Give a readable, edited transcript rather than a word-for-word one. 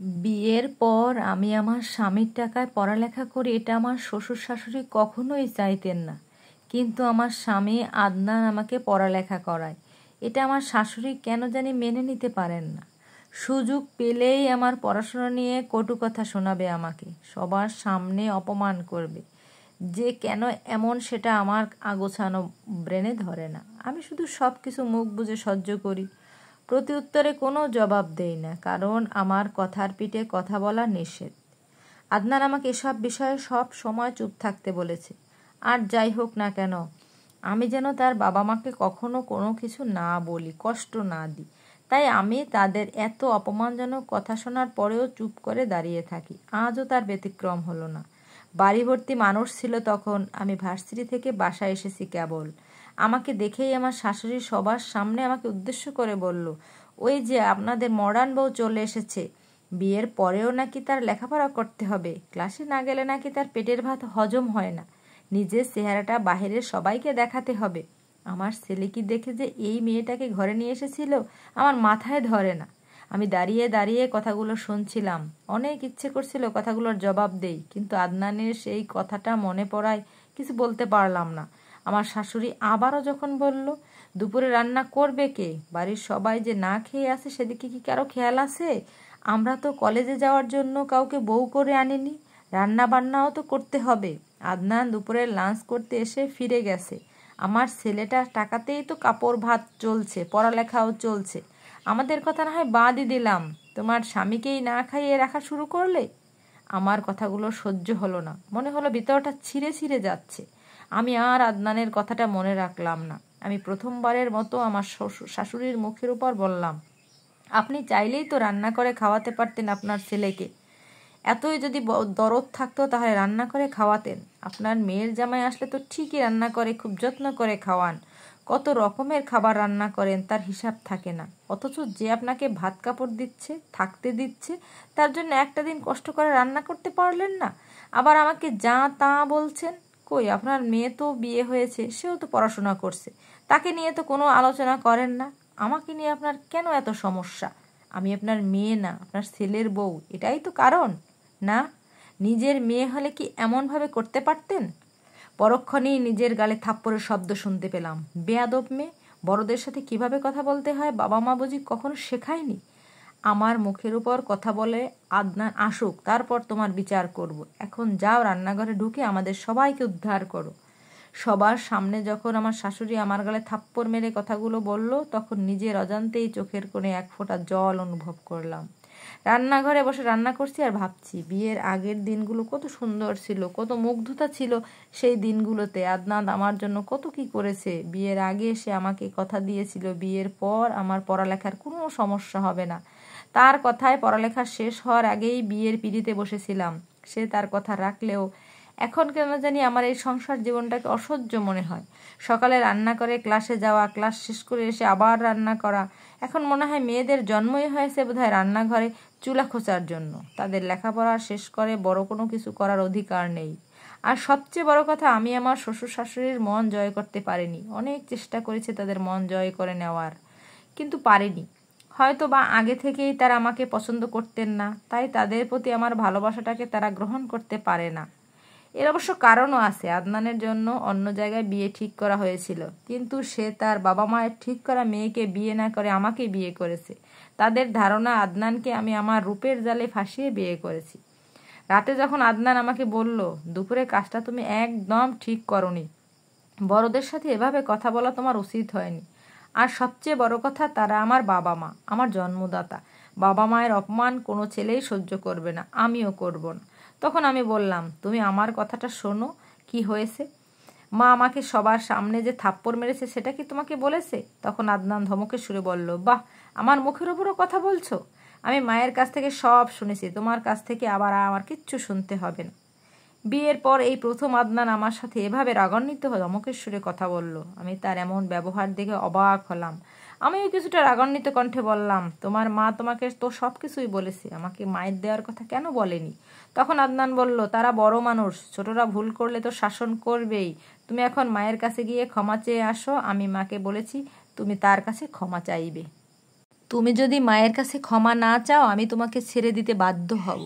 বিয়ের পর আমি আমার স্বামীর টাকায় পড়ালেখা করি, এটা আমার শ্বশুর শাশুড়ি কখনোই চাইতেন না। কিন্তু আমার স্বামী আদনান আমাকে পড়ালেখা করায়, এটা আমার শাশুড়ি কেন জানি মেনে নিতে পারেন না। সুযোগ পেলেই আমার পড়াশোনা নিয়ে কটু কথা শোনাবে, আমাকে সবার সামনে অপমান করবে। যে কেন এমন সেটা আমার আগোছানো ব্রেনে ধরে না। আমি শুধু সব কিছু মুখ বুজে সহ্য করি, প্রতি উত্তরে কোনো জবাব দেই না, কারণ আমার কথার পিঠে কথা বলা নিষেধ। আদনান আমাকে এসব বিষয়ে সব সময় চুপ থাকতে বলেছে। আর যাই হোক না কেন, আমি যেন তার বাবা মাকে কখনো কোনো কিছু না বলি, কষ্ট না দিই। তাই আমি তাদের এত অপমানজনক কথা শোনার পরেও চুপ করে দাঁড়িয়ে থাকি। আজও তার ব্যতিক্রম হলো না। বাড়ি ভর্তি মানুষ ছিল তখন। আমি ভার্সিটি থেকে বাসায় এসেছি কেবল। আমাকে দেখেই আমার শাশুড়ি সবার সামনে আমাকে উদ্দেশ্য করে বলল, ওই যে আপনাদের মডার্ন বউ চলে এসেছে। বিয়ের পরেও নাকি তার লেখাপড়া করতে হবে, ক্লাসে না গেলে নাকি তার পেটের ভাত হজম হয় না, নিজের চেহারাটা বাহিরের সবাইকে দেখাতে হবে। আমার ছেলে কি দেখে যে এই মেয়েটাকে ঘরে নিয়ে এসেছিল, আমার মাথায় ধরে না। আমি দাঁড়িয়ে দাঁড়িয়ে কথাগুলো শুনছিলাম। অনেক ইচ্ছে করছিল কথাগুলোর জবাব দেই, কিন্তু আদনানের সেই কথাটা মনে পড়ায় কিছু বলতে পারলাম না। আমার শাশুড়ি আবারও যখন বলল, দুপুরে রান্না করবে কে? বাড়ির সবাই যে না খেয়ে আছে সেদিকে কি কারো খেয়াল আছে? আমরা তো কলেজে যাওয়ার জন্য কাউকে বউ করে আনিনি, রান্না বান্নাও তো করতে হবে। আদনান দুপুরে লাঞ্চ করতে এসে ফিরে গেছে। আমার ছেলেটার টাকাতেই তো কাপড় ভাত চলছে, পড়ালেখাও চলছে। আমাদের কথা না হয় বাদই দিলাম, তোমার স্বামীকেই না খাইয়ে রাখা শুরু করলে। আমার কথাগুলো সহ্য হলো না, মনে হলো ভিতরটা ছিঁড়ে ছিঁড়ে যাচ্ছে। আমি আর আদনানের কথাটা মনে রাখলাম না। আমি প্রথমবারের মতো আমার শাশুড়ির মুখের উপর বললাম, আপনি চাইলেই তো রান্না করে খাওয়াতে পারতেন আপনার ছেলেকে। এতই যদি দরদ থাকতো তাহলে রান্না করে খাওয়াতেন। আপনার মেয়ের জামাই আসলে তো ঠিকই রান্না করে, খুব যত্ন করে খাওয়ান। কত রকমের খাবার রান্না করেন, তার হিসাব থাকে না। অথচ যে আপনাকে ভাত কাপড় দিচ্ছে, থাকতে দিচ্ছে, তার জন্য একটা দিন কষ্ট করে রান্না করতে পারলেন না। আবার আমাকে যা তা বলছেন। কই, আপনার মেয়ে তো বিয়ে হয়েছে, সেও তো পড়াশোনা করছে, তাকে নিয়ে তো কোনো আলোচনা করেন না। আমাকে নিয়ে আপনার কেন এত সমস্যা? আমি আপনার মেয়ে না, আপনার ছেলের বউ, এটাই তো কারণ না? নিজের মেয়ে হলে কি এমনভাবে করতে পারতেন? পরক্ষণেই নিজের গালে থাপ্পড়ের শব্দ শুনতে পেলাম। বেয়াদব মেয়ে, বড়দের সাথে কিভাবে কথা বলতে হয় বাবা মা বুঝি কখনো শেখায়নি? আমার মুখের উপর কথা বলে আদনান আসুক, তারপর তোমার বিচার করব। এখন যাও, রান্নাঘরে ঢুকে আমাদের সবাইকে উদ্ধার করো। সবার সামনে যখন আমার শাশুড়ি আমার গালে থাপ্পড় মেরে কথাগুলো বলল, তখন নিজের অজান্তেই চোখের কোণে এক ফোঁটা জল অনুভব করলাম। রান্নাঘরে বসে রান্না করছি আর ভাবছি, বিয়ের আগের দিনগুলো কত সুন্দর ছিল, কত মুগ্ধতা ছিল সেই দিনগুলোতে। আদনান আমার জন্য কত কি করেছে। বিয়ের আগে সে আমাকে কথা দিয়েছিল বিয়ের পর আমার পড়ালেখার কোনো সমস্যা হবে না। তার কথায় পড়ালেখা শেষ হওয়ার আগেই বিয়ের পিঁড়িতে বসেছিলাম। সে তার কথা রাখলেও এখন কেন জানি আমার এই সংসার জীবনটাকে অসহ্য মনে হয়। সকালে রান্না করে ক্লাসে যাওয়া, ক্লাস শেষ করে এসে আবার রান্না করা। এখন মনে হয় মেয়েদের জন্মই হয়েছে বোধহয় রান্নাঘরে চুলা খোঁচার জন্য। তাদের লেখাপড়া শেষ করে বড় কোনো কিছু করার অধিকার নেই। আর সবচেয়ে বড় কথা, আমি আমার শ্বশুর শাশুড়ির মন জয় করতে পারিনি। অনেক চেষ্টা করেছে তাদের মন জয় করে নেওয়ার, কিন্তু পারিনি। হয়তো বা আগে থেকেই তারা আমাকে পছন্দ করতেন না, তাই তাদের প্রতি আমার ভালোবাসাটাকে তারা গ্রহণ করতে পারে না। এর অবশ্য কারণও আছে। আদনানের জন্য অন্য জায়গায় বিয়ে ঠিক করা হয়েছিল, কিন্তু সে তার বাবা মায়ের ঠিক করা মেয়েকে বিয়ে না করে আমাকে বিয়ে করেছে। তাদের ধারণা আদনানকে আমি আমার রূপের জালে ফাঁসিয়ে বিয়ে করেছি। রাতে যখন আদনান আমাকে বলল, দুপুরে কাজটা তুমি একদম ঠিক করনি, বড়দের সাথে এভাবে কথা বলা তোমার উচিত হয়নি। আর সবচেয়ে বড় কথা, তারা আমার বাবা মা, আমার জন্মদাতা। বাবা মায়ের অপমান কোনো ছেলেই সহ্য করবে না, আমিও করব না। তখন আমি বললাম, তুমি আমার কথাটা শোনো, কি হয়েছে? মা আমাকে সবার সামনে যে থাপ্পড় মেরেছে সেটা কি তোমাকে বলেছে? তখন আদনান ধমকে সুরে বলল, বাহ, আমার মুখের উপরও কথা বলছো? আমি মায়ের কাছ থেকে সব শুনেছি, তোমার কাছ থেকে আবার আমার কিচ্ছু শুনতে হবে না। বিয়ের পর এই প্রথম আদনান আমার সাথে এভাবে রাগান্বিত ধমকের সুরে কথা বলল। আমি তার এমন ব্যবহার দেখে অবাক হলাম। আমিও কিছুটা রাগান্বিত কণ্ঠে বললাম, তোমার মা তোমাকে তো সব কিছুই বলেছে, আমাকে মায়ের দেওয়ার কথা কেন বলেনি? তখন আদনান বলল, তারা বড় মানুষ, ছোটরা ভুল করলে তো শাসন করবেই। তুমি এখন মায়ের কাছে গিয়ে ক্ষমা চেয়ে আসো। আমি মাকে বলেছি তুমি তার কাছে ক্ষমা চাইবে। তুমি যদি মায়ের কাছে ক্ষমা না চাও আমি তোমাকে ছেড়ে দিতে বাধ্য হব।